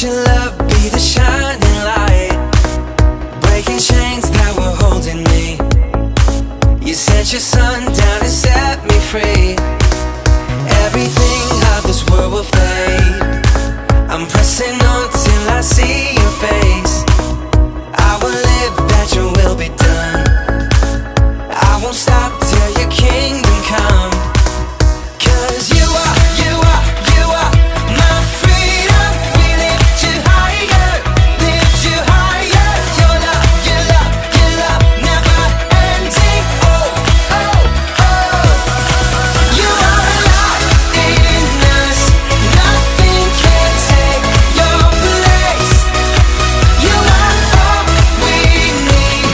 your love be the shining light, breaking chains that were holding me. You sent your sun down and set me free. Everything of this world will fade. I'm pressing on till I see your face. I will live that your will be done. I won't stop till your kingdom come. 'Cause you are my freedom. We lift you higher, lift you higher. Your love never ending. Oh, oh, oh. You are alive in us. Nothing can take your place. You are all we need.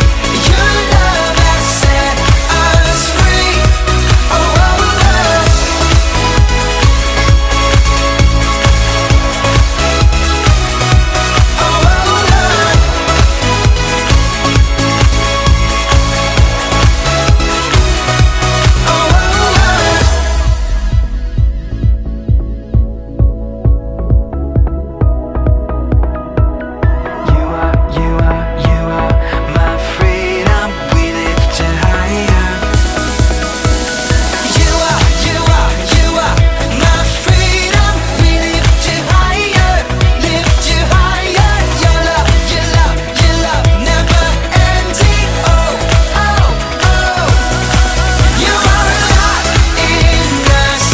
Your love has set us free. Oh, oh, oh. You are my freedom. We lift you higher. You are my freedom. We lift you higher, lift you higher. Your love never ending. Oh, oh, oh. You are alive in us.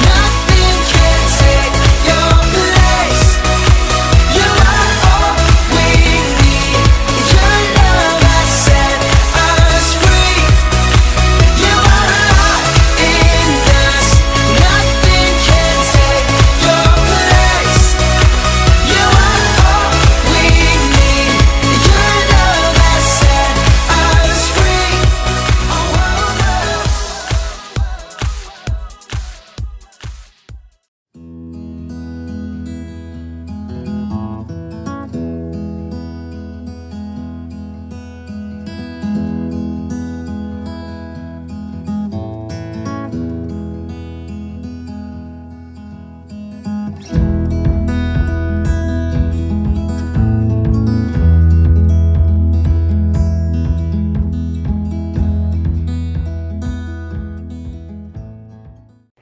Nothing can take your place. You are all we need. Your love has set us free. You are alive in us. Nothing can take your place. You are all we need. Your love has set us free. Oh, oh, oh.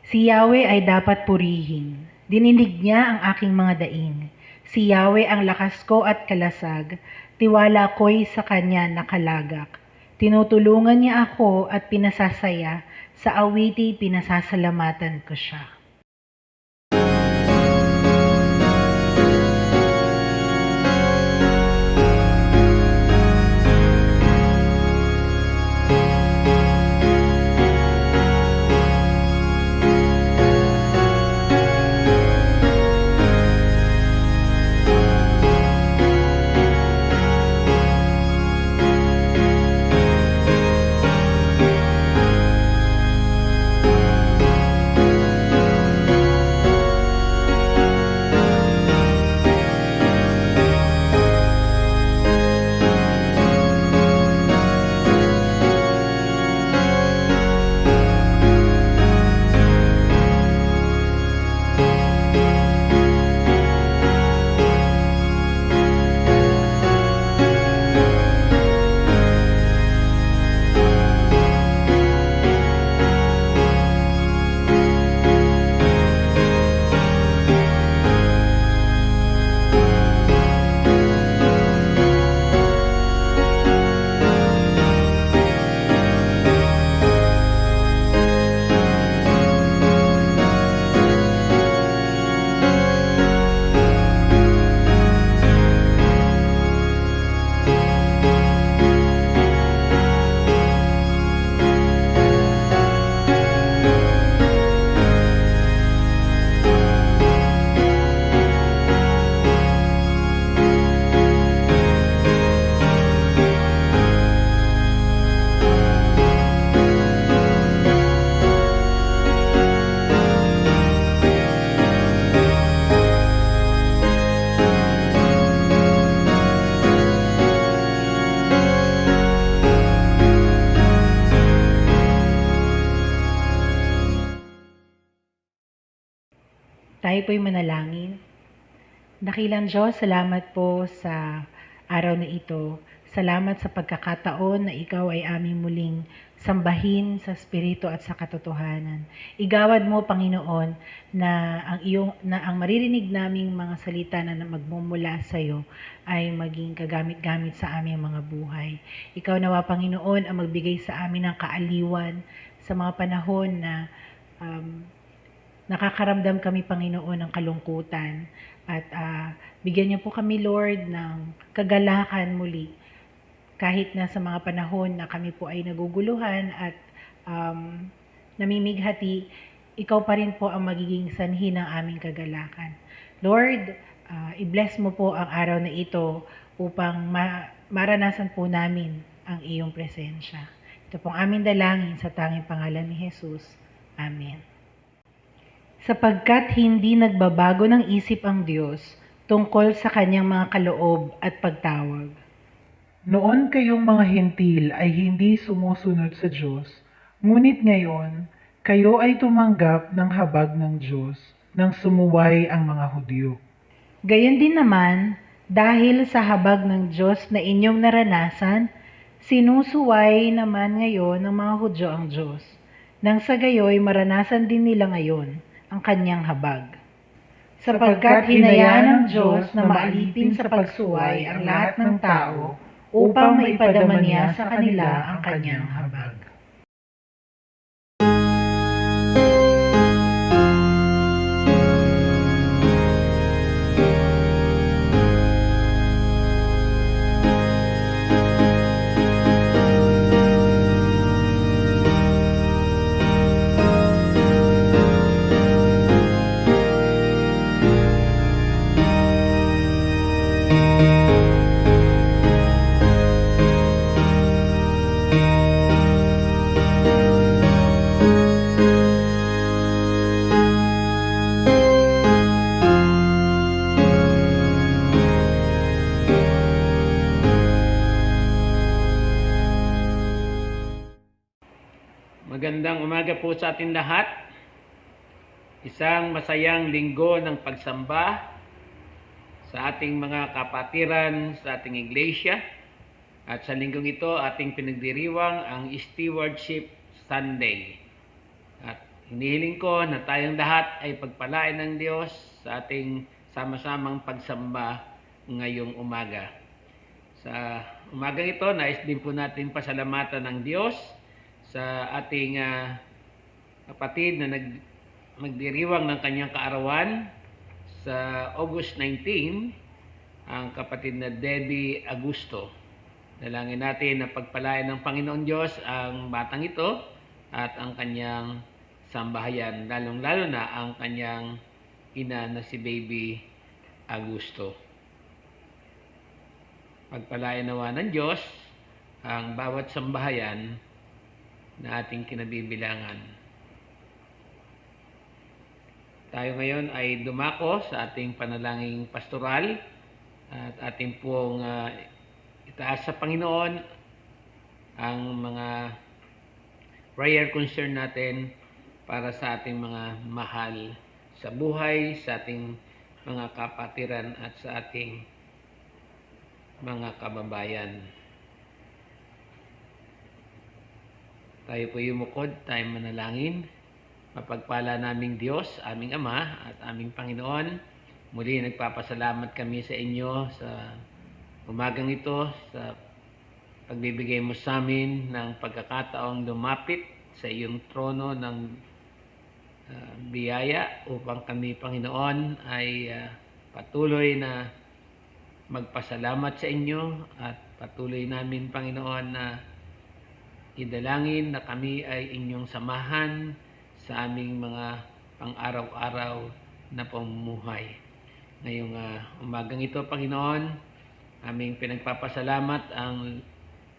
Si Yahweh ay dapat purihin. Dininig niya ang aking mga daing. Si Yahweh ang lakas ko at kalasag. Tiwala ko'y sa kanya nakalagak. Tinutulungan niya ako at pinasasaya. Sa awiti pinasasalamatan ko siya. Tayo po'y manalangin. Dakilang Diyos, salamat po sa araw na ito. Salamat sa pagkakataon na ikaw ay aming muling sambahin sa spirito at sa katotohanan. Igawad mo, Panginoon, na ang maririnig naming mga salita na magmumula sa iyo ay maging kagamit-gamit sa aming mga buhay. Ikaw nawa, Panginoon, ang magbigay sa amin ng kaaliwan sa mga panahon na nakakaramdam kami, Panginoon, ng kalungkutan. At bigyan niyo po kami, Lord, ng kagalakan muli. Kahit na sa mga panahon na kami po ay naguguluhan at namimighati, ikaw pa rin po ang magiging sanhi ng aming kagalakan. Lord, i-bless mo po ang araw na ito upang maranasan po namin ang iyong presensya. Ito pong aming dalangin sa tanging pangalan ni Jesus. Amen. Sapagkat hindi nagbabago ng isip ang Diyos tungkol sa kanyang mga kaloob at pagtawag. Noon kayong mga hentil ay hindi sumusunod sa Diyos, ngunit ngayon, kayo ay tumanggap ng habag ng Diyos nang sumuway ang mga Hudyo. Gayon din naman, dahil sa habag ng Diyos na inyong naranasan, sinusuway naman ngayon ng mga Hudyo ang Diyos, nang sa gayoy maranasan din nila ngayon ang kanyang habag. Sapagkat hinayaan ng Diyos na maalipin sa pagsuway ang lahat ng tao upang maipadama niya sa kanila ang kanyang habag. Magandang umaga po sa ating lahat. Isang masayang linggo ng pagsamba sa ating mga kapatiran sa ating iglesia. At sa linggong ito, ating pinagdiriwang ang Stewardship Sunday. At hinihiling ko na tayong lahat ay pagpalain ng Diyos sa ating sama-samang pagsamba ngayong umaga. Sa umagang ito, nais din po natin pasalamatan ng Diyos sa ating kapatid na magdiriwang ng kanyang kaarawan sa August 19, ang kapatid na Debbie Augusto. Dalangin natin na pagpalain ng Panginoon Diyos ang batang ito at ang kanyang sambahayan, lalong-lalo na ang kanyang ina na si Baby Augusto. Pagpalain nawa ng Diyos ang bawat sambahayan na ating kinabibilangan. Tayo ngayon ay dumako sa ating panalangin pastoral at ating pong itaas sa Panginoon ang mga prayer concern natin para sa ating mga mahal sa buhay, sa ating mga kapatiran at sa ating mga kababayan. Tayo po yumukod, tayo manalangin. Mapagpala naming Diyos, aming Ama at aming Panginoon. Muli nagpapasalamat kami sa inyo sa umagang ito, sa pagbibigay mo sa amin ng pagkakataong lumapit sa iyong trono ng biyaya upang kami, Panginoon, ay patuloy na magpasalamat sa inyo at patuloy namin, Panginoon, na idalangin na kami ay inyong samahan sa aming mga pang-araw-araw na pamumuhay. Ngayong umagang ito, Panginoon, aming pinagpapasalamat ang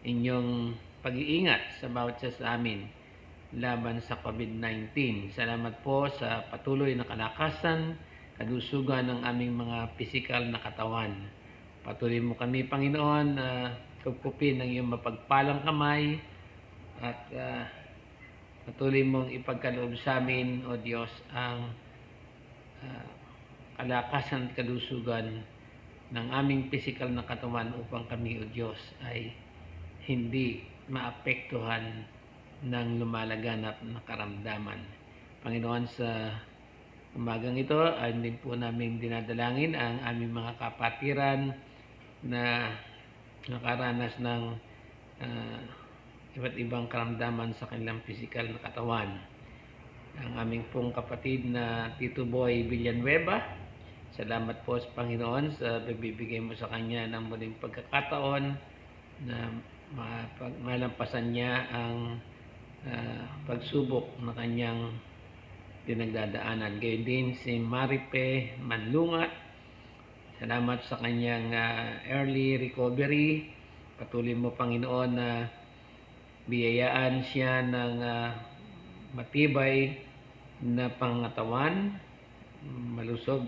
inyong pag-iingat sa bawat isa sa amin laban sa COVID-19. Salamat po sa patuloy na kalakasan, kalusugan ng aming mga pisikal na katawan. Patuloy mo kami, Panginoon, na kupkupin ng iyong mapagpalang kamay at patuloy mong ipagkaloob sa amin, O Diyos, ang kalakasan at kalusugan ng aming pisikal na katawan upang kami, O Diyos, ay hindi maapektuhan ng lumalaganap na karamdaman. Panginoon, sa umagang ito ay din po namin dinadalangin ang aming mga kapatiran na nakaranas ng iba't ibang karamdaman sa kanilang pisikal na katawan. Ang aming pong kapatid na Tito Boy Villanueva, salamat po sa Panginoon sa bibigay mo sa kanya ng muling pagkakataon na malampasan niya ang pagsubok na kanyang pinagdadaanan. Gayon din si Maripe Manlungat, salamat sa kanyang early recovery. Patuloy mo, Panginoon, na biyayaan siya ng matibay na pangatawan, malusog,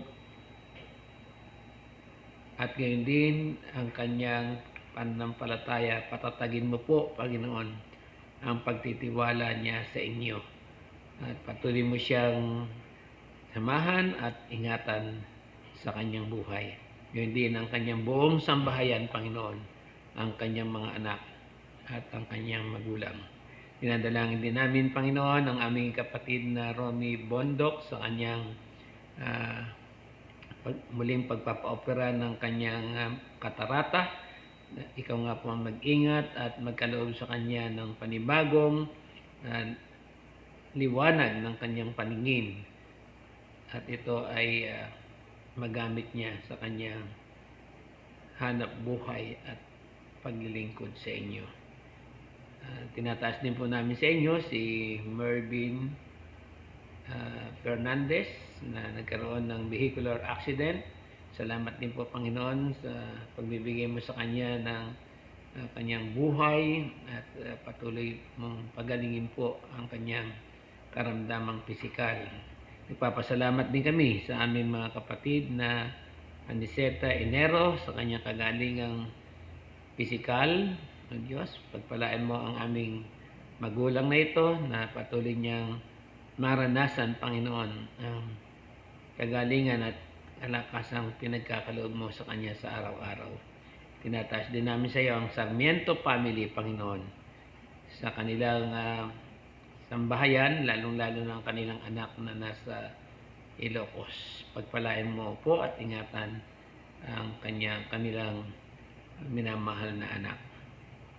at gayon din ang kanyang pananampalataya. Patatagin mo po, Panginoon, ang pagtitiwala niya sa inyo. At patuloy mo siyang samahan at ingatan sa kanyang buhay. Gayon din ang kanyang buong sambahayan, Panginoon, ang kanyang mga anak at ang kanyang magulang. Dinadalangin din namin, Panginoon, ang aming kapatid na Romy Bondok sa kanyang muling pagpapaopera ng kanyang katarata. Ikaw nga po ang mag-ingat at magkaloob sa kanya ng panibagong liwanag ng kanyang paningin. At ito ay magamit niya sa kanyang hanap buhay at paglilingkod sa inyo. Tinataas din po namin sa inyo si Mervin Fernandez na nagkaroon ng vehicular accident. Salamat din po, Panginoon, sa pagbibigay mo sa kanya ng kanyang buhay at patuloy mong pagalingin po ang kanyang karamdamang pisikal. Nagpapasalamat din kami sa aming mga kapatid na Aniseta Enero sa kanyang kagalingang pisikal. O Diyos, pagpalain mo ang aming magulang na ito na patuloy niyang maranasan, Panginoon, ang kagalingan at kalakasang pinagkakaloob mo sa kanya sa araw-araw. Tinataas din namin sa iyo ang Sarmiento family, Panginoon, sa kanilang sambahayan, lalong-lalo ng kanilang anak na nasa Ilocos. Pagpalain mo po at ingatan ang kanilang minamahal na anak.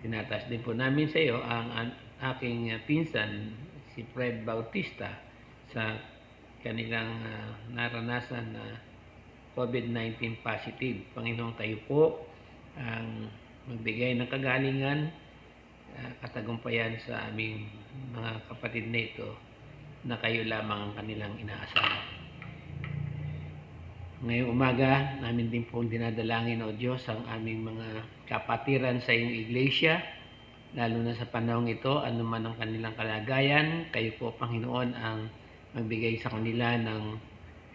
Tinataas din po namin sa iyo ang aking pinsan, si Fred Bautista, sa kanilang naranasan na COVID-19 positive. Panginoon, kayo po ang magbigay ng kagalingan, katagumpayan sa aming mga kapatid na ito na kayo lamang ang kanilang inaasahan. Ngayong umaga, namin din pong dinadalangin, O Diyos, ang aming mga kapatiran sa iyong iglesia, lalo na sa panahong ito, anuman ang kanilang kalagayan. Kayo po, Panginoon, ang magbigay sa kanila ng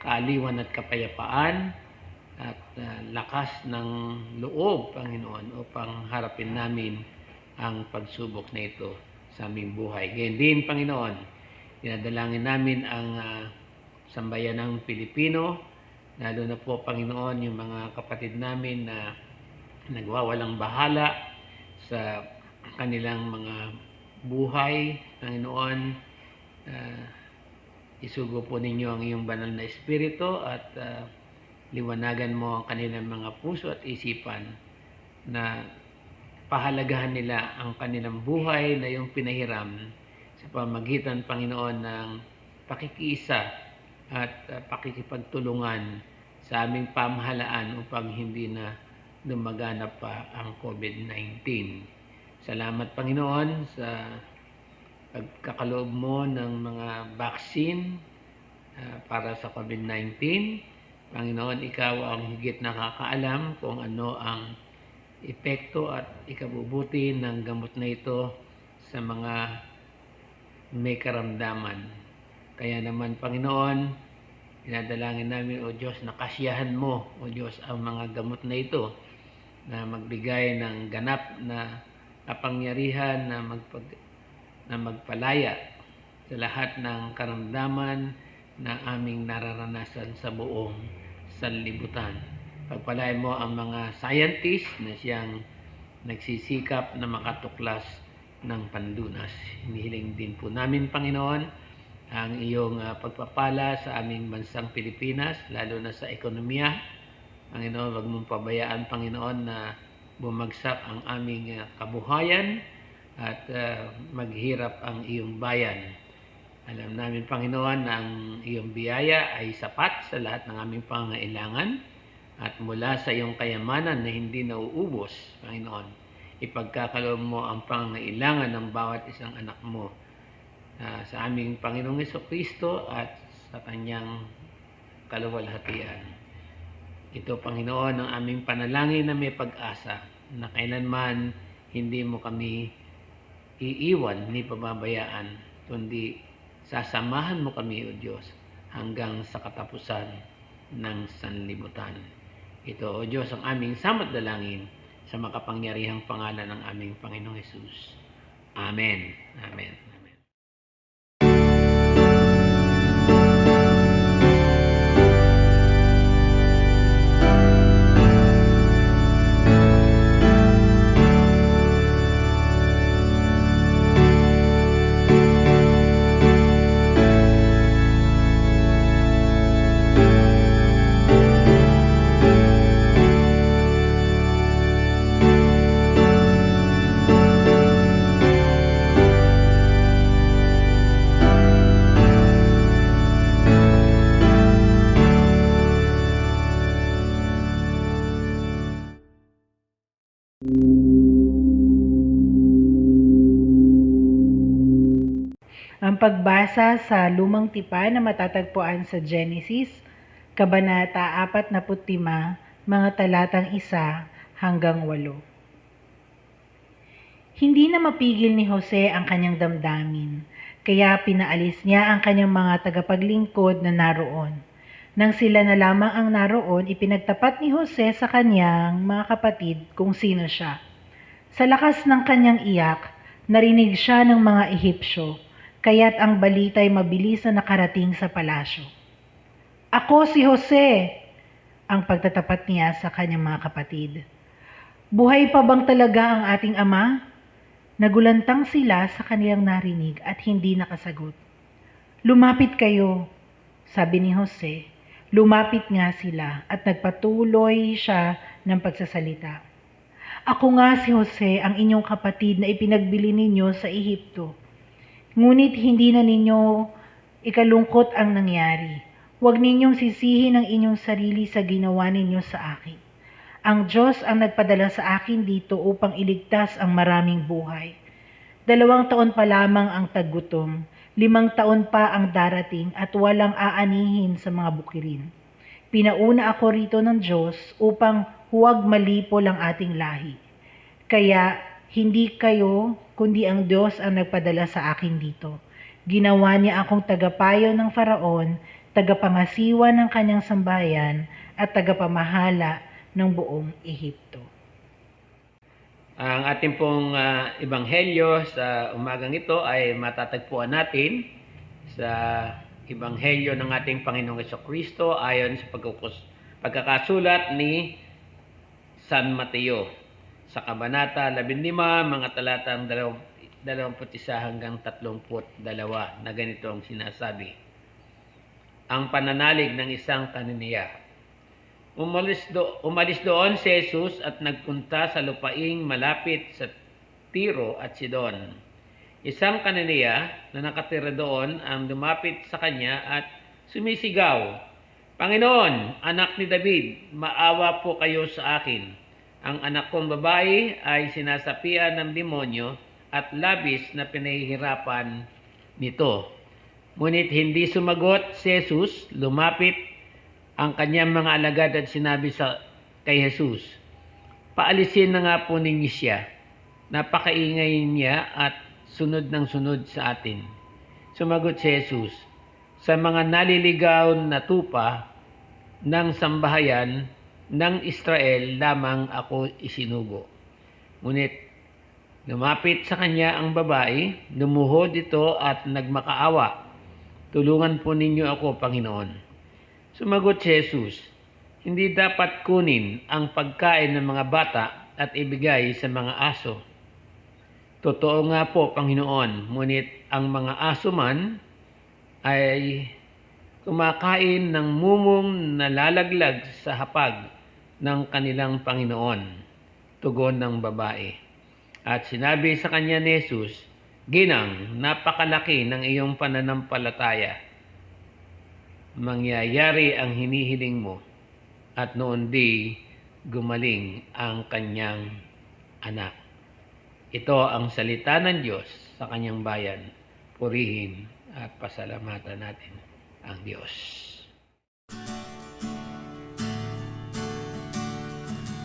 kaaliwan at kapayapaan at lakas ng loob, Panginoon, upang harapin namin ang pagsubok na ito sa aming buhay. Ganyan din, Panginoon, dinadalangin namin ang sambayanang Pilipino, lalo na po, Panginoon, yung mga kapatid namin na nagwawalang bahala sa kanilang mga buhay. Panginoon, isugo po ninyo ang iyong banal na espiritu at liwanagan mo ang kanilang mga puso at isipan na pahalagahan nila ang kanilang buhay na iyong pinahiram sa pamagitan, Panginoon, ng pakikiisa at pakikipagtulungan sa aming pamahalaan upang hindi na lumaganap pa ang COVID-19. Salamat, Panginoon, sa pagkakaloob mo ng mga vaccine para sa COVID-19. Panginoon, ikaw ang higit nakakaalam kung ano ang epekto at ikabubuti ng gamot na ito sa mga may karamdaman. Kaya naman, Panginoon, dinadalangin namin, O Diyos, na kasiyahan mo, O Diyos, ang mga gamot na ito na magbigay ng ganap na kapangyarihan na magpalaya sa lahat ng karamdaman na aming nararanasan sa buong sanlibutan. Pagpalain mo ang mga scientist na siyang nagsisikap na makatuklas ng panlunas. Hinihiling din po namin, Panginoon, ang iyong pagpapala sa aming bansang Pilipinas, lalo na sa ekonomiya. Panginoon, wag mong pabayaan, Panginoon, na bumagsak ang aming kabuhayan at maghirap ang iyong bayan. Alam namin, Panginoon, na ang iyong biyaya ay sapat sa lahat ng aming pangangailangan at mula sa iyong kayamanan na hindi nauubos, Panginoon, ipagkakaloob mo ang pangangailangan ng bawat isang anak mo sa aming Panginoong Jesucristo at sa kanyang kaluwalhatian. Ito, Panginoon, ang aming panalangin na may pag-asa na kailanman hindi mo kami iiwan ni pababayaan, kundi sasamahan mo kami, O Diyos, hanggang sa katapusan ng sanlibutan. Ito, O Diyos, ang aming samot dalangin sa makapangyarihang pangalan ng aming Panginoong Hesus. Amen. Amen. Amen. Ang pagbasa sa Lumang Tipan na matatagpuan sa Genesis, Kabanata 45, mga talatang 1 hanggang 8. Hindi na mapigil ni Jose ang kanyang damdamin, kaya pinaalis niya ang kanyang mga tagapaglingkod na naroon. Nang sila na lamang ang naroon, ipinagtapat ni Jose sa kanyang mga kapatid kung sino siya. Sa lakas ng kanyang iyak, narinig siya ng mga Ehipsyo, kaya't ang balita'y mabilis na nakarating sa palasyo. "Ako si Jose," ang pagtatapat niya sa kanyang mga kapatid. "Buhay pa bang talaga ang ating ama?" Nagulantang sila sa kanilang narinig at hindi nakasagot. "Lumapit kayo," sabi ni Jose. Lumapit nga sila at nagpatuloy siya ng pagsasalita. "Ako nga si Jose, ang inyong kapatid na ipinagbili ninyo sa Ehipto. Ngunit hindi na ninyo ikalungkot ang nangyari. Huwag ninyong sisihin ang inyong sarili sa ginawa ninyo sa akin. Ang Diyos ang nagpadala sa akin dito upang iligtas ang maraming buhay. 2 taon pa lamang ang taggutom, 5 taon pa ang darating at walang aanihin sa mga bukirin. Pinauna ako rito ng Diyos upang huwag malipol ang ating lahi. Kaya hindi kayo, kundi ang Diyos ang nagpadala sa akin dito. Ginawa niya akong tagapayo ng Faraon, tagapangasiwa ng kanyang sambayan, at tagapamahala ng buong Ehipto." Ang ating pong ebanghelyo sa umagang ito ay matatagpuan natin sa ebanghelyo ng ating Panginoong Jesucristo ayon sa pagkakasulat ni San Mateo sa Kabanata 15, mga talatang 21 hanggang 32, na ganito ang sinasabi. Ang pananalig ng isang kaniniya. Umalis doon si Jesus at nagpunta sa lupaing malapit sa Tiro at Sidon. Isang kaniniya na nakatira doon ang lumapit sa kanya at sumisigaw, "Panginoon, anak ni David, maawa po kayo sa akin. Ang anak kong babae ay sinasapian ng demonyo at labis na pinahihirapan nito." Ngunit hindi sumagot si Jesus. Lumapit ang kanyang mga alagad at sinabi kay Jesus, "Paalisin na nga po ninyo siya. Napakaingay niya at sunod ng sunod sa atin." Sumagot si Jesus, "Sa mga naliligaw na tupa ng sambahayan ng Israel lamang ako isinugo." Ngunit lumapit sa kanya ang babae, lumuhod ito at nagmakaawa, "Tulungan po ninyo ako, Panginoon." Sumagot si Jesus, Hindi dapat kunin ang pagkain ng mga bata at ibigay sa mga aso. Totoo nga po, Panginoon, ngunit ang mga aso man ay kumakain ng mumong nalalaglag sa hapag ng kanilang Panginoon. Tugon ng babae. At sinabi sa kanya ni Jesus, "Ginang, napakalaki ng iyong pananampalataya. Mangyayari ang hinihiling mo." At noon di gumaling ang kanyang anak. Ito ang salita ng Diyos sa kanyang bayan. Purihin at pasalamatan natin ang Diyos.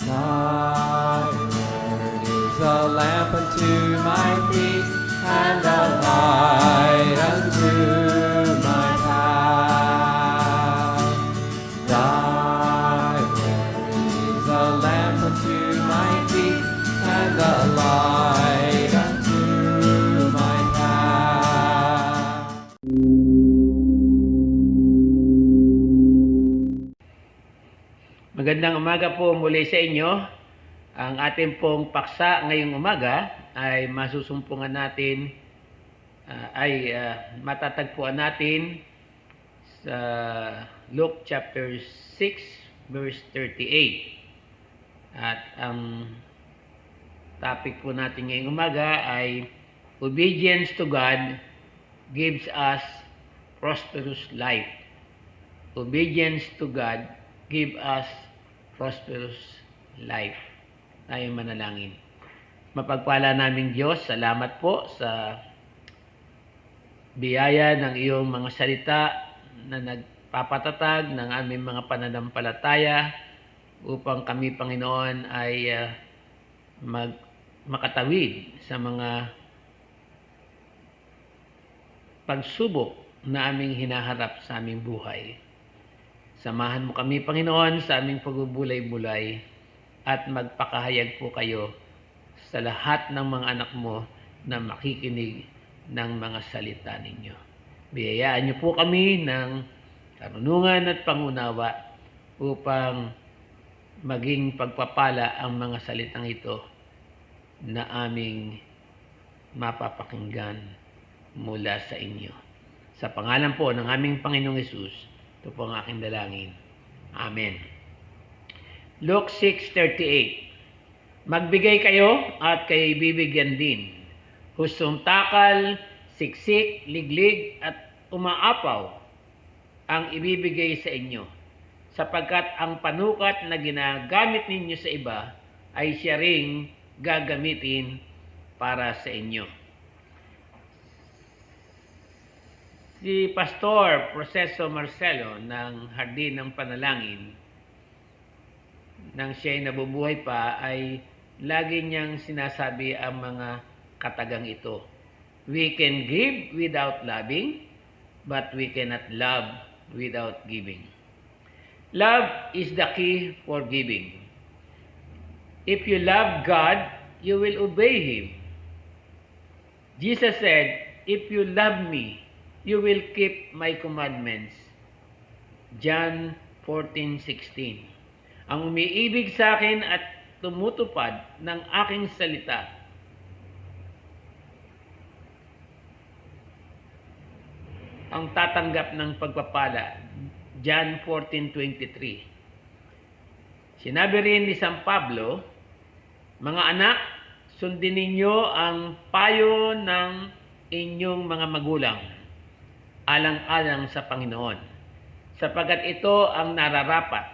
Thy word is a lamp unto my feet and a light unto my path. Thy word is a lamp unto my feet and a light unto my path. Magandang umaga po muli sa inyo. Ang ating pong paksa ngayong umaga ay masusumpungan natin, matatagpuan natin sa Luke chapter 6 verse 38. At ang topic po natin ngayong umaga ay obedience to God gives us prosperous life. Obedience to God give us prosperous life. Tayo manalangin. Mapagpala naming Diyos, salamat po sa biyaya ng iyong mga salita na nagpapatatag ng aming mga pananampalataya upang kami, Panginoon, ay makatawid sa mga pagsubok na aming hinaharap sa aming buhay. Samahan mo kami, Panginoon, sa aming pagbubulay-bulay at magpakahayag po kayo sa lahat ng mga anak mo na makikinig ng mga salita ninyo. Biyayaan niyo po kami ng karunungan at pangunawa upang maging pagpapala ang mga salitang ito na aming mapapakinggan mula sa inyo. Sa pangalan po ng aming Panginoong Hesus, ito po ang aking dalangin. Amen. Luke 6:38. Magbigay kayo at kayo'y bibigyan din. Husong takal, siksik, liglig at umaapaw ang ibibigay sa inyo, sapagkat ang panukat na ginagamit ninyo sa iba ay siya ring gagamitin para sa inyo. Si Pastor Proceso Marcelo ng Hardin ng Panalangin, nang siya'y nabubuhay pa, ay lagi niyang sinasabi ang mga katagang ito. We can give without loving, but we cannot love without giving. Love is the key for giving. If you love God, you will obey Him. Jesus said, "If you love me, you will keep my commandments." John 14:16. Ang umiibig sa akin at tumutupad ng aking salita ang tatanggap ng pagpapala. John 14:23. Sinabi rin ni San Pablo, "Mga anak, sundin ninyo ang payo ng inyong mga magulang, alang-alang sa Panginoon, sapagkat ito ang nararapat.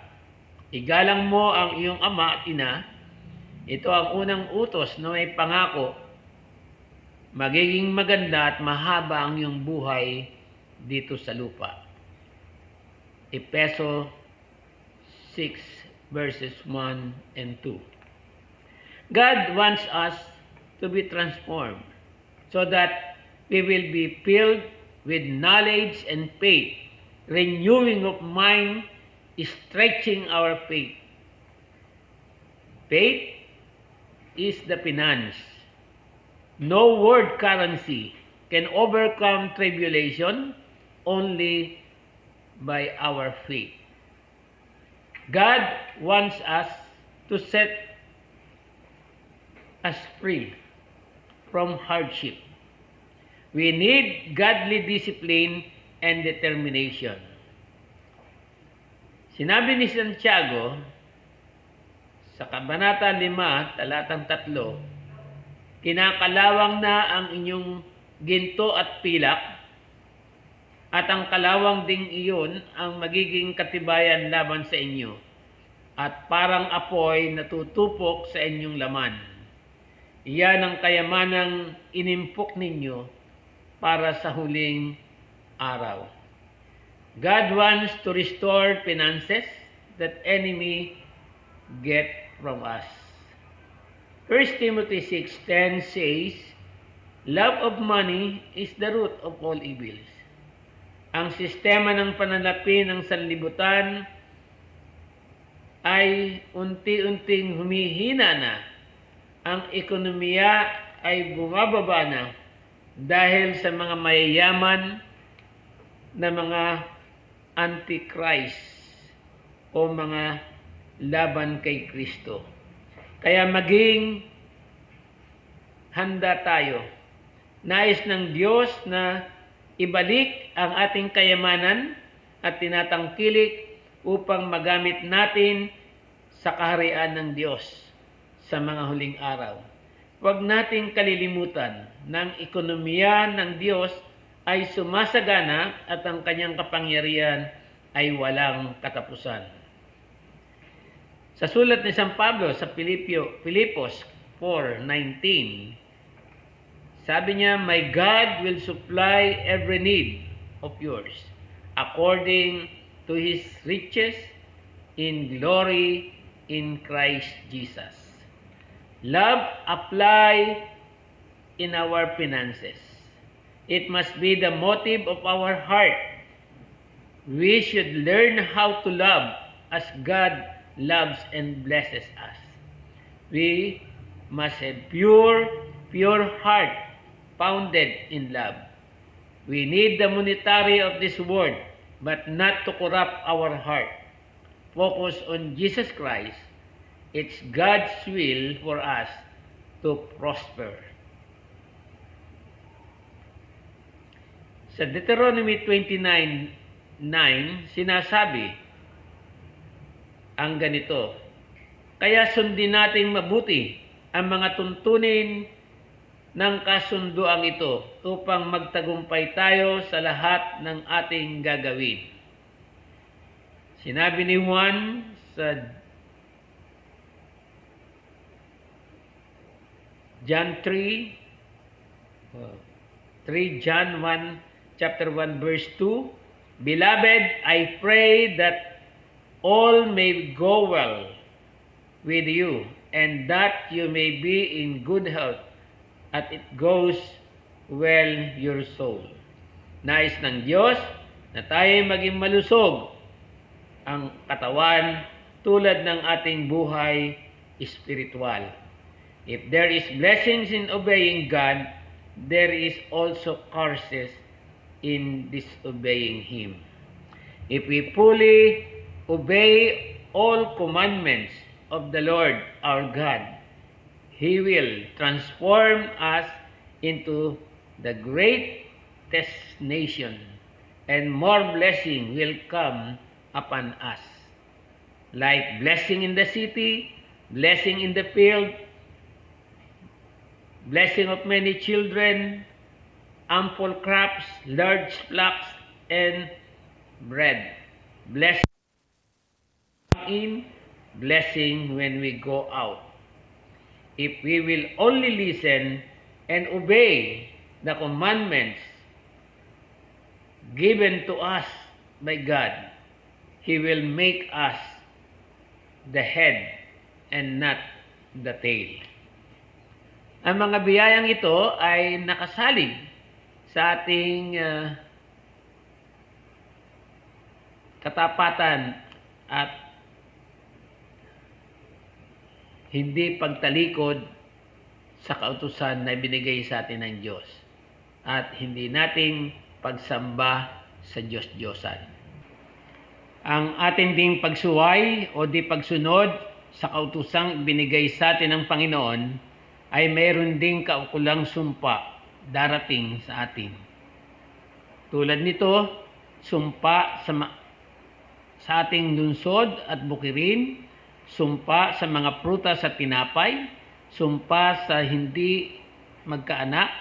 Igalang mo ang iyong ama at ina. Ito ang unang utos na may pangako. Magiging maganda at mahaba ang iyong buhay dito sa lupa." Efeso 6 verses 1 and 2. God wants us to be transformed so that we will be filled with knowledge and faith, renewing of mind, stretching our faith. Faith is the finance. No world currency can overcome tribulation, only by our faith. God wants us to set us free from hardship. We need godly discipline and determination. Sinabi ni Santiago sa Kabanata 5, talatang 3, kinakalawang na ang inyong ginto at pilak, at ang kalawang ding iyon ang magiging katibayan laban sa inyo, at parang apoy na tutupok sa inyong laman. Iyan ang kayamanang inimpok ninyo para sa huling araw. God wants to restore finances that enemy get from us. 1 Timothy 6:10 says, "Love of money is the root of all evils." Ang sistema ng pananalapi ng sanlibutan ay unti-unting humihina na. Ang ekonomiya ay bumababa na dahil sa mga mayayaman na mga antichrist o mga laban kay Kristo. Kaya maging handa tayo. Nais ng Diyos na ibalik ang ating kayamanan at tinatangkilik upang magamit natin sa kaharian ng Diyos sa mga huling araw. Huwag nating kalilimutan na ang ekonomiya ng Diyos ay sumasagana at ang kanyang kapangyarihan ay walang katapusan. Sa sulat ni San Pablo sa Filipos 4:19, sabi niya, "My God will supply every need of yours according to His riches in glory in Christ Jesus." Love apply in our finances. It must be the motive of our heart. We should learn how to love as God loves and blesses us. We must have pure heart founded in love. We need the monetary of this world, but not to corrupt our heart. Focus on Jesus Christ. It's God's will for us to prosper. Sa Deuteronomy 29:9, sinasabi ang ganito, "Kaya sundin nating mabuti ang mga tuntunin ng kasunduang ito upang magtagumpay tayo sa lahat ng ating gagawin." Sinabi ni Juan sa John 1, verse 2, "Beloved, I pray that all may go well with you, and that you may be in good health, at it goes well your soul." Nais ng Diyos na tayo maging malusog ang katawan tulad ng ating buhay espiritual. If there is blessings in obeying God, there is also curses in disobeying Him. If we fully obey all commandments of the Lord our God, He will transform us into the greatest nation, and more blessing will come upon us. Like blessing in the city, blessing in the field, blessing of many children, ample crops, large flocks, and bread. Blessing in, blessing when we go out. If we will only listen and obey the commandments given to us by God, He will make us the head and not the tail. Ang mga biyayang ito ay nakasalig sa ating katapatan at hindi pagtalikod sa kautusan na binigay sa atin ng Diyos at hindi nating pagsamba sa Diyos-Diyosan. Ang ating ding pagsuway o di pagsunod sa kautusang binigay sa atin ng Panginoon ay mayroon ding kaukulang sumpa darating sa atin. Tulad nito, sumpa sa ating lungsod at bukirin, sumpa sa mga prutas at tinapay, sumpa sa hindi magkaanak,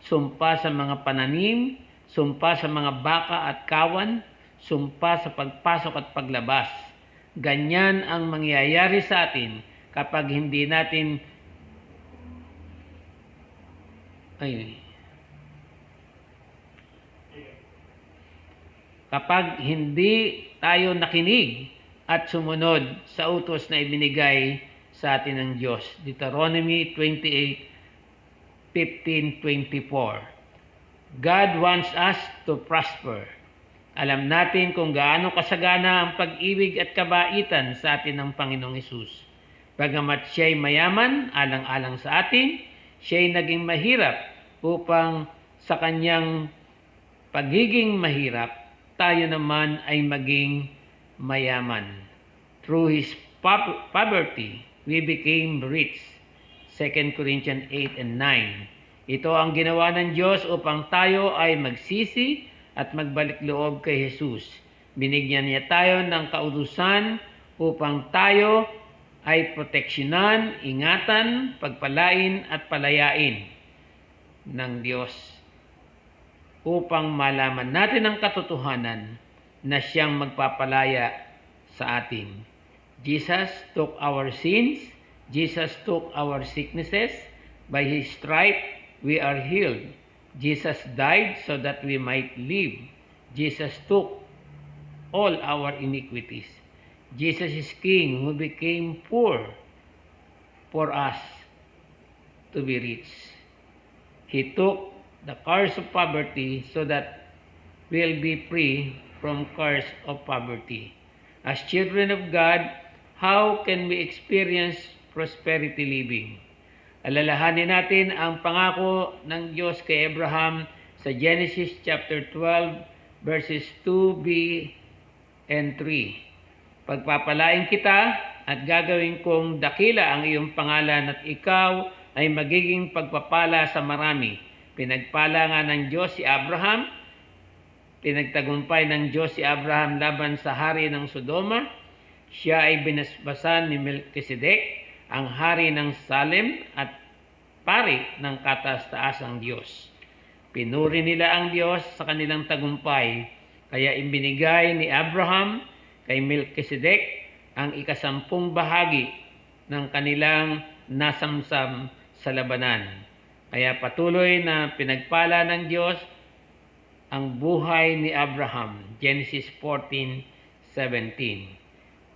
sumpa sa mga pananim, sumpa sa mga baka at kawan, sumpa sa pagpasok at paglabas. Ganyan ang mangyayari sa atin kapag hindi natin kapag hindi tayo nakinig at sumunod sa utos na ibinigay sa atin ng Diyos. Deuteronomy 28:15-24. God wants us to prosper. Alam natin kung gaano kasagana ang pag-ibig at kabaitan sa atin ng Panginoong Hesus. Bagamat siya'y mayaman, alang-alang sa atin, siya'y naging mahirap upang sa kanyang pagiging mahirap, tayo naman ay maging mayaman. Through His poverty, we became rich. 2 Corinthians 8 and 9. Ito ang ginawa ng Diyos upang tayo ay magsisi at magbalik loob kay Jesus. Binigyan niya tayo ng kautusan upang tayo ay proteksyonan, ingatan, pagpalain at palayain ng Diyos upang malaman natin ang katotohanan na siyang magpapalaya sa atin. Jesus took our sins. Jesus took our sicknesses. By His stripe, we are healed. Jesus died so that we might live. Jesus took all our iniquities. Jesus is King who became poor for us to be rich. He took the curse of poverty so that we'll be free from curse of poverty. As children of God, how can we experience prosperity living? Alalahanin natin ang pangako ng Diyos kay Abraham sa Genesis chapter 12 verses 2b and 3. Pagpapalain kita at gagawin kong dakila ang iyong pangalan at ikaw ay magiging pagpapala sa marami. Pinagpala nga ng Diyos si Abraham, pinagtagumpay ng Diyos si Abraham laban sa hari ng Sodoma. Siya ay binasbasan ni Melchizedek, ang hari ng Salem at pari ng kataas-taasang Diyos. Pinuri nila ang Diyos sa kanilang tagumpay, kaya ibinigay ni Abraham kay Melchizedek ang 10 bahagi ng kanilang nasamsam sa labanan. Kaya patuloy na pinagpala ng Diyos ang buhay ni Abraham. Genesis 14:17.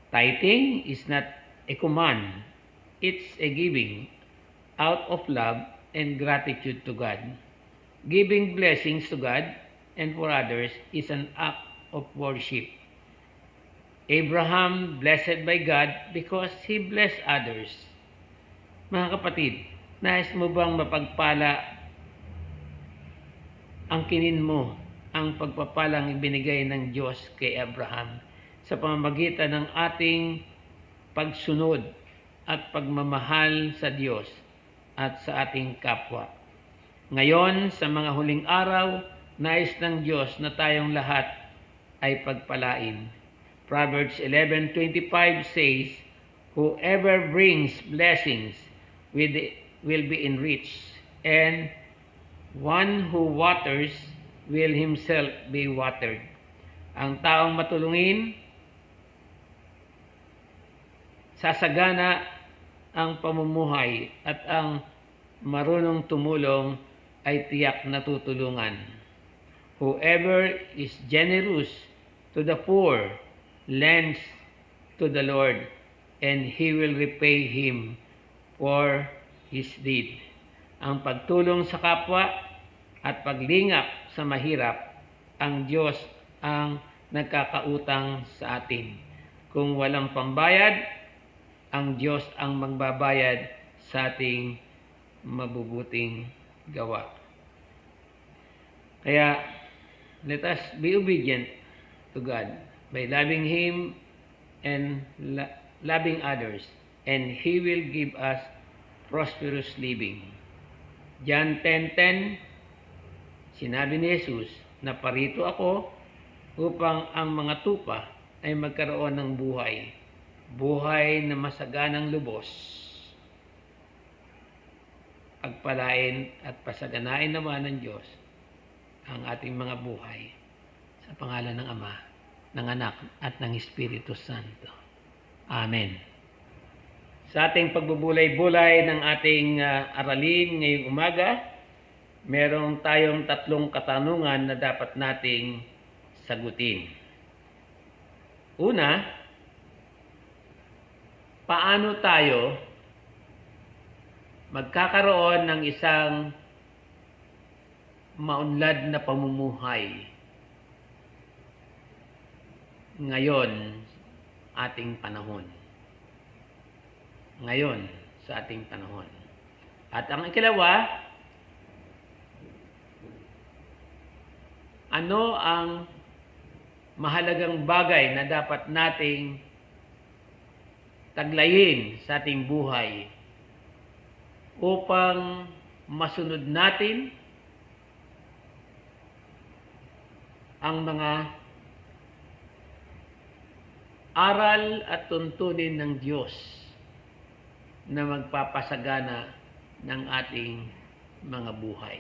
Tithing is not a command. It's a giving out of love and gratitude to God. Giving blessings to God and for others is an act of worship. Abraham blessed by God because he blessed others. Mga kapatid, nais mo bang mapagpala ang kinin mo ang pagpapalang ibinigay ng Diyos kay Abraham sa pamamagitan ng ating pagsunod at pagmamahal sa Diyos at sa ating kapwa? Ngayon, sa mga huling araw, nais ng Diyos na tayong lahat ay pagpalain. Proverbs 11:25 says, "Whoever brings blessings will be enriched, and one who waters will himself be watered." Ang taong matulungin, sasagana ang pamumuhay, at ang marunong tumulong ay tiyak na tutulungan. Whoever is generous to the poor lends to the Lord, and He will repay him for his deed. Ang pagtulong sa kapwa at paglingap sa mahirap, ang Diyos ang nagkakautang sa atin. Kung walang pambayad, ang Diyos ang magbabayad sa ating mabubuting gawa. Kaya, let us be obedient to God. by loving Him and loving others, and He will give us prosperous living. John 10:10, sinabi ni Jesus, na parito ako upang ang mga tupa ay magkaroon ng buhay, buhay na masaganang lubos. Pagpalain at pasaganain naman ng Diyos ang ating mga buhay sa pangalan ng Ama, ng Anak at ng Espiritu Santo. Amen. Sa ating pagbubulay-bulay ng ating aralin ngayong umaga, meron tayong 3 katanungan na dapat nating sagutin. Una, paano tayo magkakaroon ng isang maunlad na pamumuhay ngayon ating panahon. Ngayon sa ating panahon. At ang ikalawa, ano ang mahalagang bagay na dapat nating taglayin sa ating buhay upang masunod natin ang mga aral at tuntunin ng Diyos na magpapasagana ng ating mga buhay.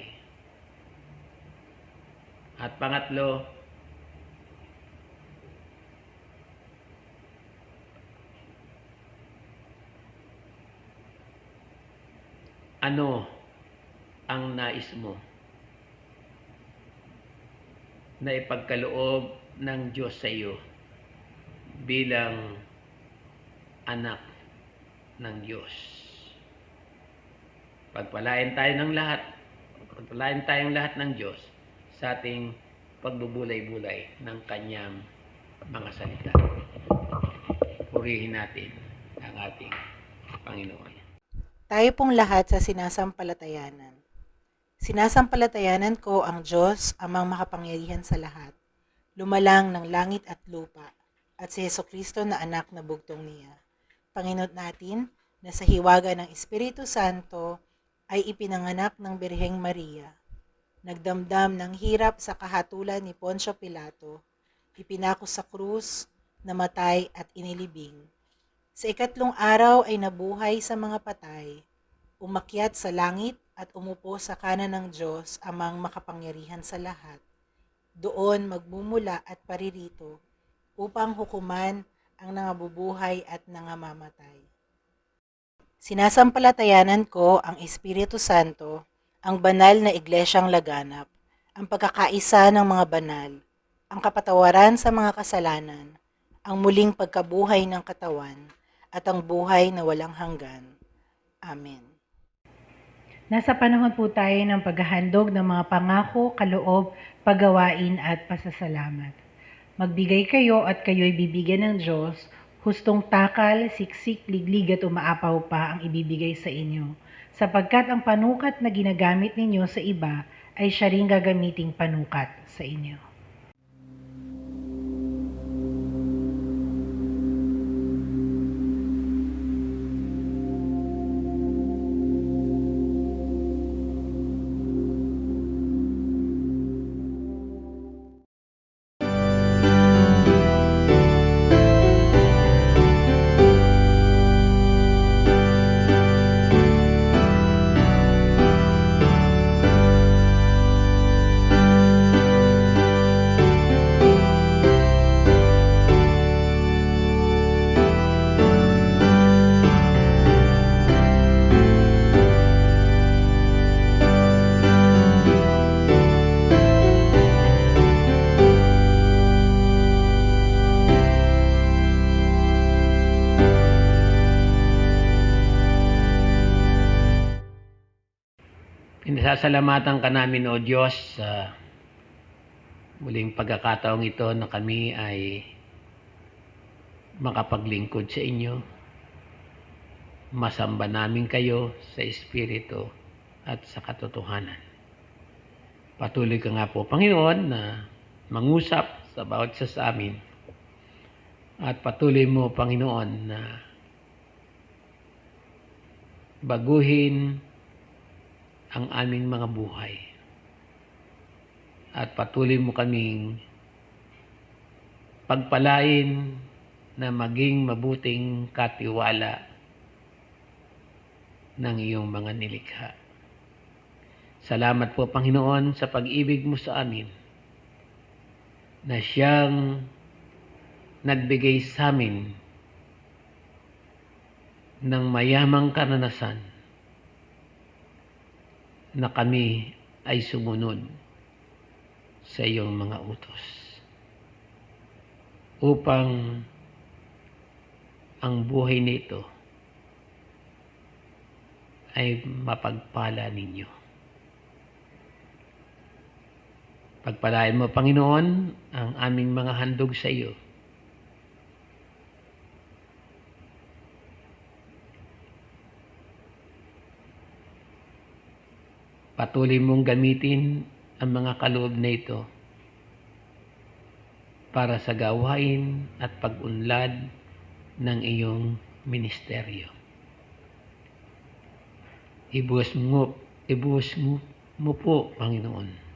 At pangatlo, ano ang nais mo na ipagkaloob ng Diyos sa iyo bilang anak ng Diyos? Pagpalain tayong lahat ng Diyos sa ating pagbubulay-bulay ng Kanyang mga salita. Purihin natin ang ating Panginoon. Tayo pong lahat sa sinasampalatayanan. Sinasampalatayanan ko ang Diyos, amang makapangyarihan sa lahat, lumalang ng langit at lupa, at si Jesucristo na anak na bugtong niya. Panginoon natin, na sa hiwaga ng Espiritu Santo, ay ipinanganak ng Birheng Maria. Nagdamdam ng hirap sa kahatulan ni Poncio Pilato, ipinako sa krus, namatay at inilibing. Sa 3 araw ay nabuhay sa mga patay, umakyat sa langit at umupo sa kanan ng Diyos, amang makapangyarihan sa lahat. Doon magmumula at paririto upang hukuman ang nangabubuhay at nangamamatay. Sinasampalatayanan ko ang Espiritu Santo, ang banal na iglesyang laganap, ang pagkakaisa ng mga banal, ang kapatawaran sa mga kasalanan, ang muling pagkabuhay ng katawan, at ang buhay na walang hanggan. Amen. Nasa panahon po tayo ng paghahandog ng mga pangako, kaloob, paggawain at pasasalamat. Magbigay kayo at kayo'y bibigyan ng Diyos, hustong takal, siksik, liglig at umaapaw pa ang ibibigay sa inyo, sapagkat ang panukat na ginagamit ninyo sa iba ay siya ring gagamiting panukat sa inyo. Pinasasalamatan ka namin, O Diyos, sa muling pagkakataong ito na kami ay makapaglingkod sa inyo. Masamba namin kayo sa Espiritu at sa katotohanan. Patuloy ka nga po, Panginoon, na mangusap sa bawat isa sa amin At patuloy mo, Panginoon, na baguhin ang aming mga buhay. At patuloy mo kaming pagpalain na maging mabuting katiwala ng iyong mga nilikha. Salamat po, Panginoon, sa pag-ibig mo sa amin na siyang nagbigay sa amin ng mayamang karanasan na kami ay sumunod sa iyong mga utos upang ang buhay nito ay mapagpala ninyo. Pagpalain mo, Panginoon, ang aming mga handog sa iyo. Patuloy mong gamitin ang mga kaloob na ito para sa gawain at pag-unlad ng iyong ministeryo. Ibuhos mo po, Panginoon,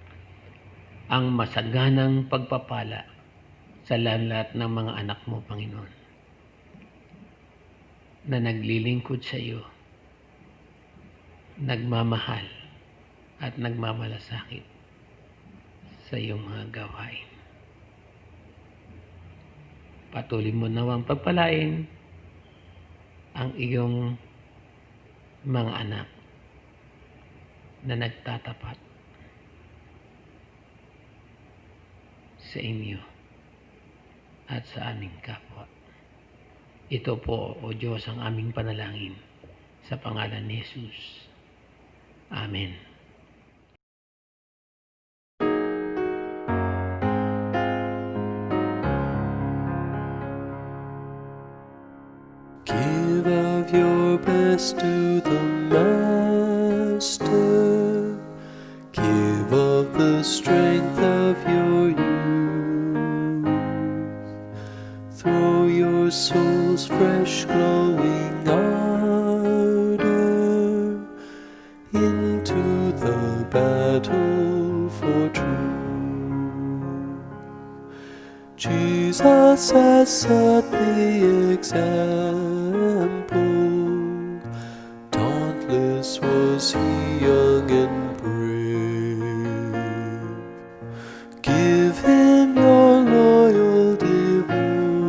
ang masaganang pagpapala sa lahat ng mga anak mo, Panginoon, na naglilingkod sa iyo, nagmamahal at nagmamalasakit sa iyong mga gawain. Patuloy mo nawang pagpalain ang iyong mga anak na nagtatapat sa inyo at sa aming kapwa. Ito po, O Diyos, ang aming panalangin sa pangalan ni Jesus. Amen. Give of your best to the Master. Give of the strength of your youth. Throw your soul's fresh glowing ardor into the battle for truth. Jesus has set the example. Dauntless was he, young and brave. Give him your loyal devotion.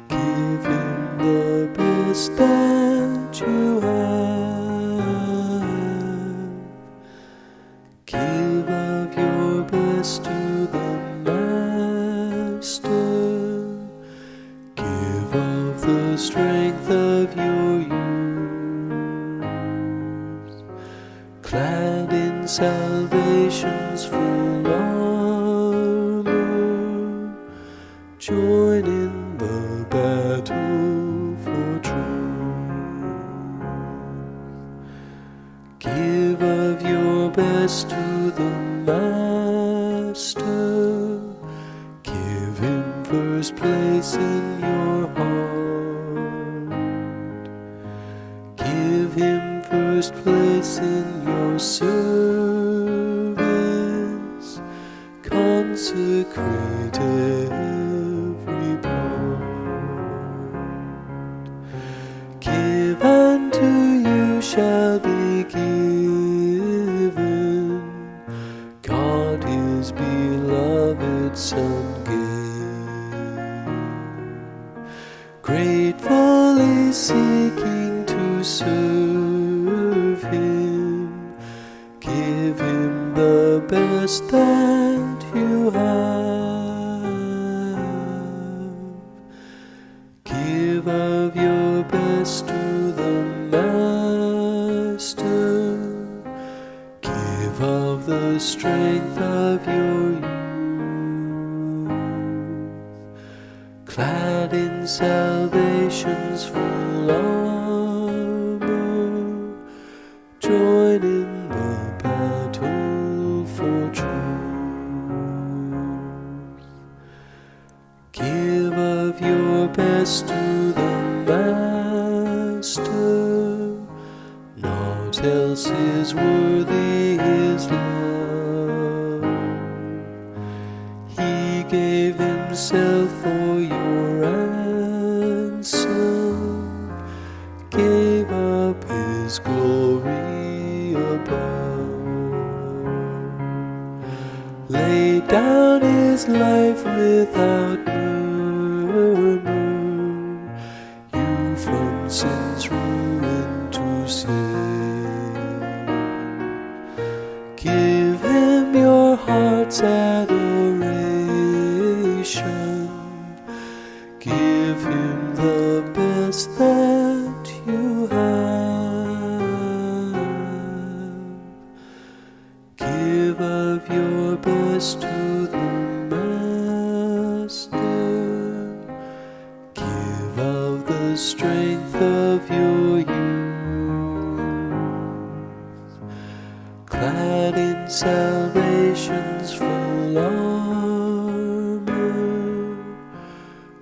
Give him the best that you have. Give of your best to the Master. Give of the strength of your youth. Clad in salvation's full armor, join in the battle for truth. Give of your best to the Master. Give him first place in your heart. Give him first place in your service. Consecrate every part. Give and to you shall be given. God his beloved Son gave. Gratefully seeking to serve him. Give him the best that you have. Give of your best to the Master. Give of the strength of your youth. Clad in salvation's full armor, join in the battle for truth. tells his worthy his love. He gave himself for your ransom, gave up his glory above, laid down his life without murmur, you from sin's ruin to save. Give him your heart's adoration, give him the best that you have. Give of your best to the Master, give of the strength of your youth, clad in salvation's full armor,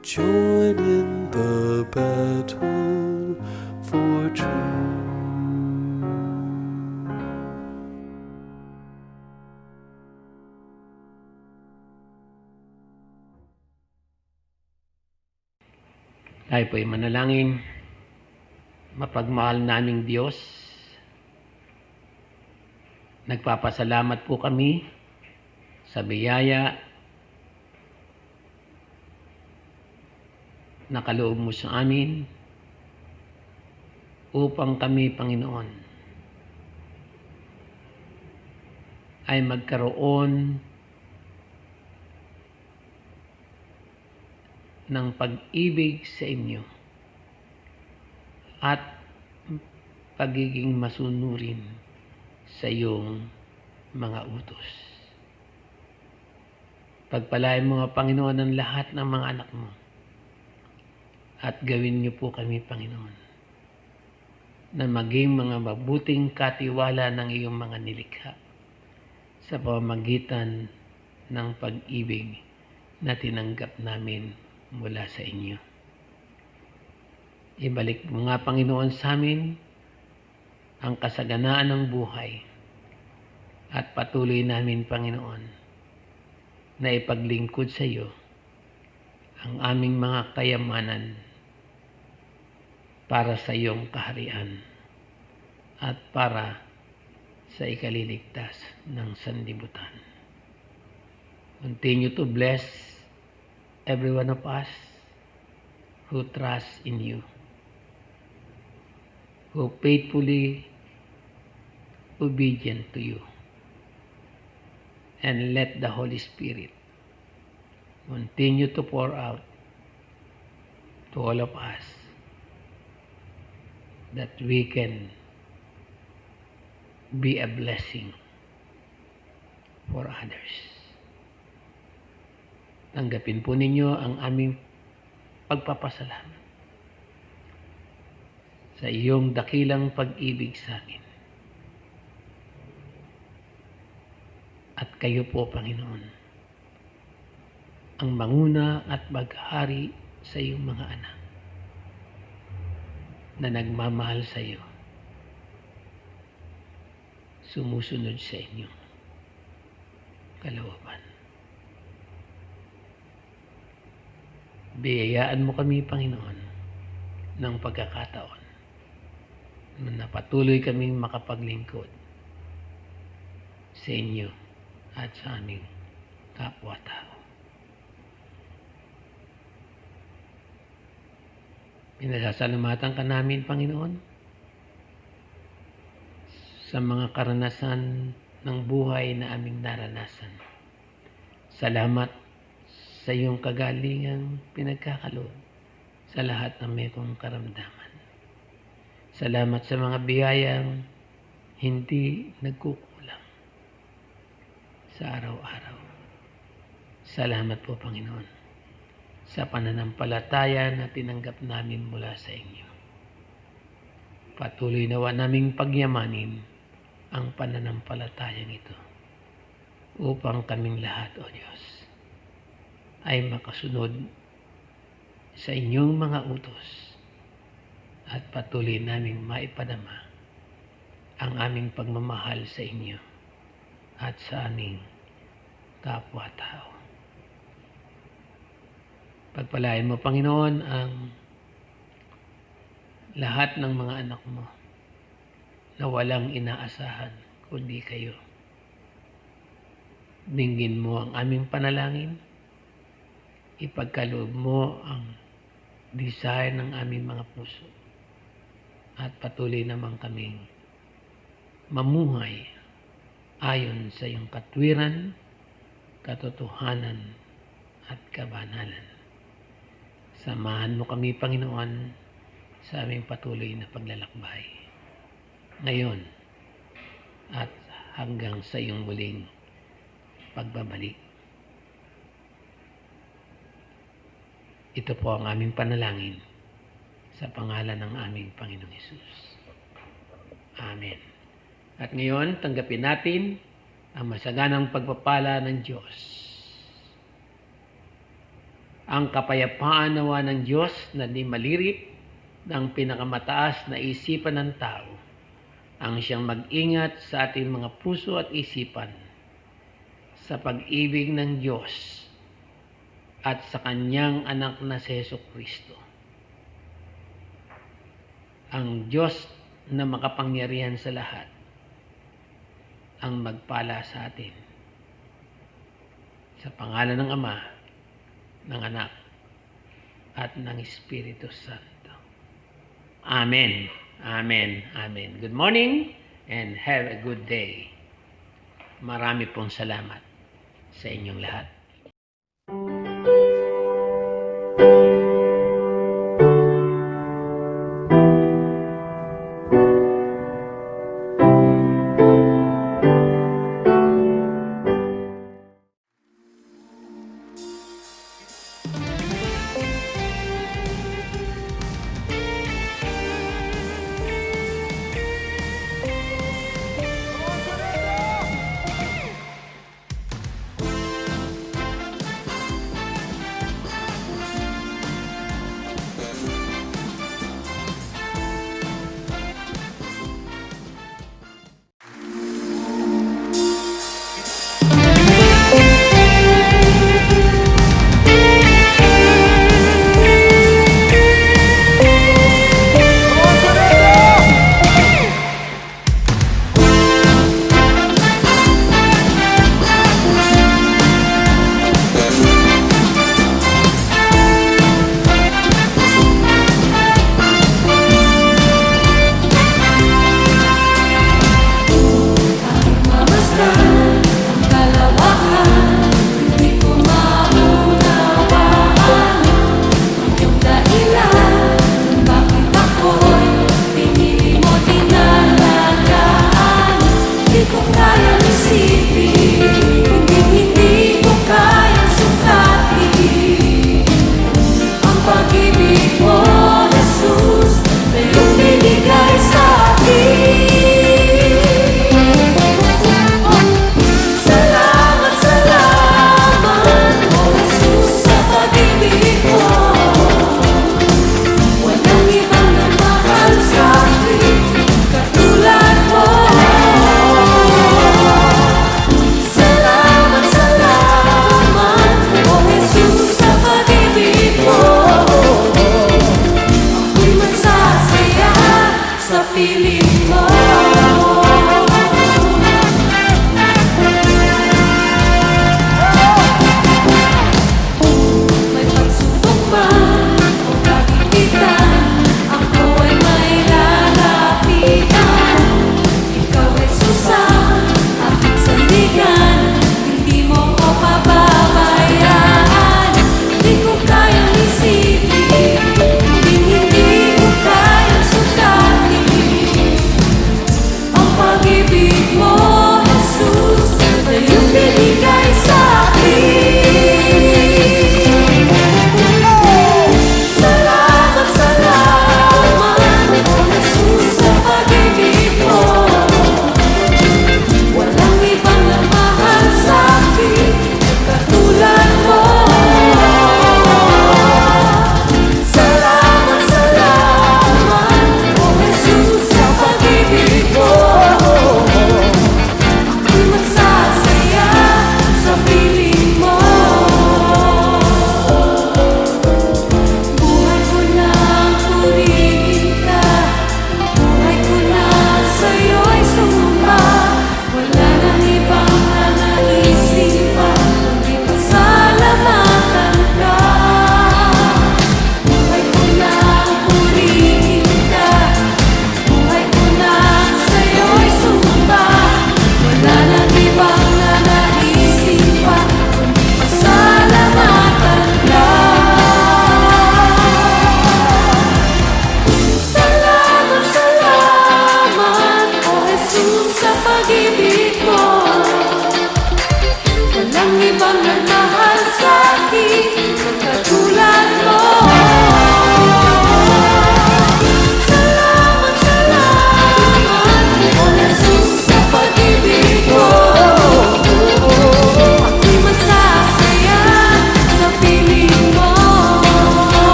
join in the battle for truth. Tayo po'y manalangin. Mapagmahal naming Diyos, nagpapasalamat po kami sa biyaya na kaloob mo sa amin upang kami, Panginoon, ay magkaroon ng pag-ibig sa inyo at pagiging masunurin sa iyong mga utos. Pagpalain mo, Panginoon, ang lahat ng mga anak mo at gawin niyo po kami, Panginoon, na maging mga mabuting katiwala ng iyong mga nilikha sa pamamagitan ng pag-ibig na tinanggap namin mula sa inyo. Ibalik mo nga, Panginoon, sa amin ang kasaganaan ng buhay at patuloy namin, Panginoon, na ipaglingkod sa iyo ang aming mga kayamanan para sa iyong kaharian at para sa ikaliligtas ng sanlibutan. Continue to bless every one of us who trusts in you, who faithfully obedient to you, and let the Holy Spirit continue to pour out to all of us that we can be a blessing for others. Tanggapin po ninyo ang aming pagpapasalamat sa iyong dakilang pag-ibig sa amin. At kayo po, Panginoon, ang manguna at maghari sa iyong mga anak na nagmamahal sa iyo, sumusunod sa inyong kalooban. Biyayaan mo kami, Panginoon, ng pagkakataon na patuloy kaming makapaglingkod sa inyo at sa aming kapwa-tao. Pinasasalamatan ka namin, Panginoon, sa mga karanasan ng buhay na aming naranasan. Salamat sa iyong kagalingang pinagkakaloob sa lahat ng may kong karamdaman. Salamat sa mga biyayang hindi nagkukulang sa araw-araw. Salamat po, Panginoon, sa pananampalataya na tinanggap namin mula sa inyo. Patuloy nawa naming pagyamanin ang pananampalatayang ito upang kaming lahat, O Diyos, ay makasunod sa inyong mga utos at patuloy naming maipadama ang aming pagmamahal sa inyo at sa aming kapwa-tao. Pagpalain mo, Panginoon, ang lahat ng mga anak mo na walang inaasahan kundi kayo. Dinggin mo ang aming panalangin. Ipagkaloob mo ang desire ng aming mga puso. At patuloy naman kaming mamuhay ayon sa iyong katwiran, katotohanan at kabanalan. Samahan mo kami, Panginoon, sa aming patuloy na paglalakbay. Ngayon at hanggang sa iyong muling pagbabalik. Ito po ang aming panalangin sa pangalan ng aming Panginoong Hesus. Amen. At ngayon, tanggapin natin ang masaganang pagpapala ng Diyos. Ang kapayapaan nawa ng Diyos na di malirip ng pinakamataas na isipan ng tao ang siyang mag-ingat sa ating mga puso at isipan sa pag-ibig ng Diyos at sa kanyang anak na si Jesucristo. Ang Diyos na makapangyarihan sa lahat ang magpala sa atin. Sa pangalan ng Ama, ng Anak, at ng Espiritu Santo. Amen. Amen. Amen. Good morning and have a good day. Marami pong salamat sa inyong lahat. feeling